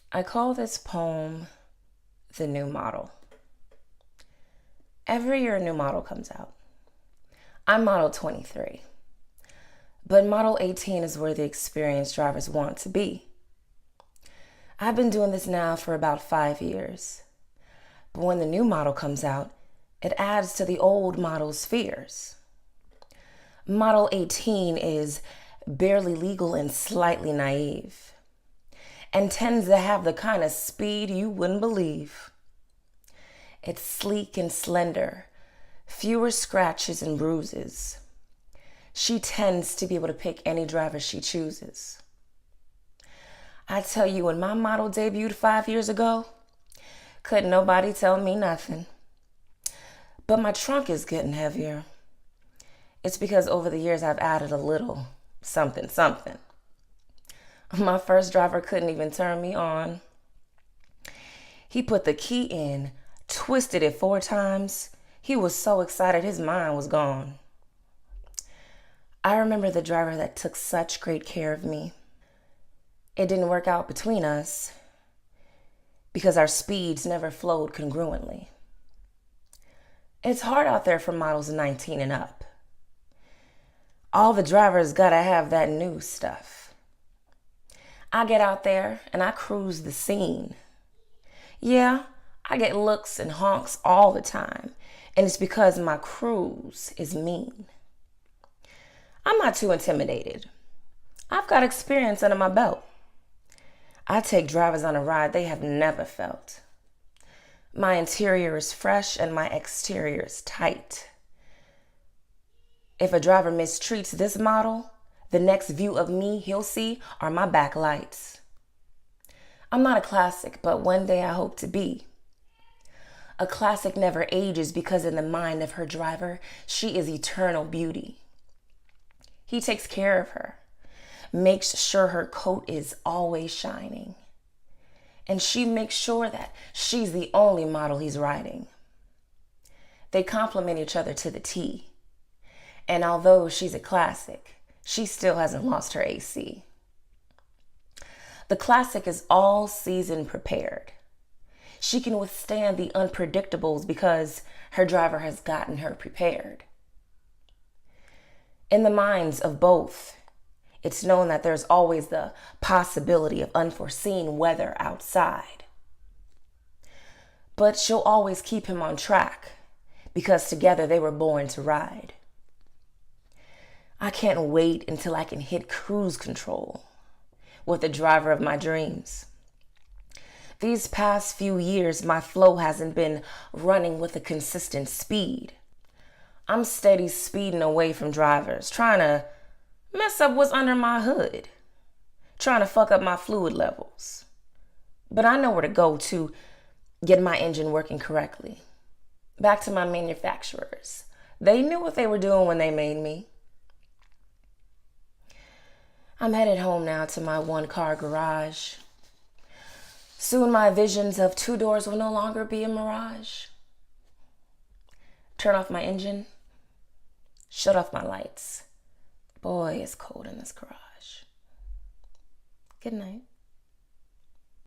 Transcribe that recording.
I call this poem The New Model. Every year a new model comes out. I'm model 23, but model 18 is where the experienced drivers want to be. I've been doing this now for about 5 years, but when the new model comes out, it adds to the old model's fears. Model 18 is barely legal and slightly naive, and tends to have the kind of speed you wouldn't believe. It's sleek and slender, fewer scratches and bruises. She tends to be able to pick any driver she chooses. I tell you, when my model debuted 5 years ago, couldn't nobody tell me nothing. But my trunk is getting heavier. It's because over the years I've added a little something something. My first driver couldn't even turn me on. He put the key in, twisted it 4 times. He was so excited his mind was gone. I remember the driver that took such great care of me. It didn't work out between us because our speeds never flowed congruently. It's hard out there for models 19 and up. All the drivers gotta have that new stuff. I get out there and I cruise the scene. Yeah, I get looks and honks all the time, and it's because my cruise is mean. I'm not too intimidated. I've got experience under my belt. I take drivers on a ride they have never felt. My interior is fresh and my exterior is tight. If a driver mistreats this model, the next view of me he'll see are my backlights. I'm not a classic, but one day I hope to be. A classic never ages because in the mind of her driver, she is eternal beauty. He takes care of her, makes sure her coat is always shining, and she makes sure that she's the only model he's riding. They complement each other to the T, and although she's a classic, she still hasn't lost her AC. The classic is all season prepared. She can withstand the unpredictables because her driver has gotten her prepared. In the minds of both, it's known that there's always the possibility of unforeseen weather outside. But she'll always keep him on track because together they were born to ride. I can't wait until I can hit cruise control with the driver of my dreams. These past few years, my flow hasn't been running with a consistent speed. I'm steady speeding away from drivers, trying to mess up what's under my hood, trying to fuck up my fluid levels. But I know where to go to get my engine working correctly. Back to my manufacturers. They knew what they were doing when they made me. I'm headed home now to my one-car garage. Soon my visions of 2 doors will no longer be a mirage. Turn off my engine. Shut off my lights. Boy, it's cold in this garage. Good night.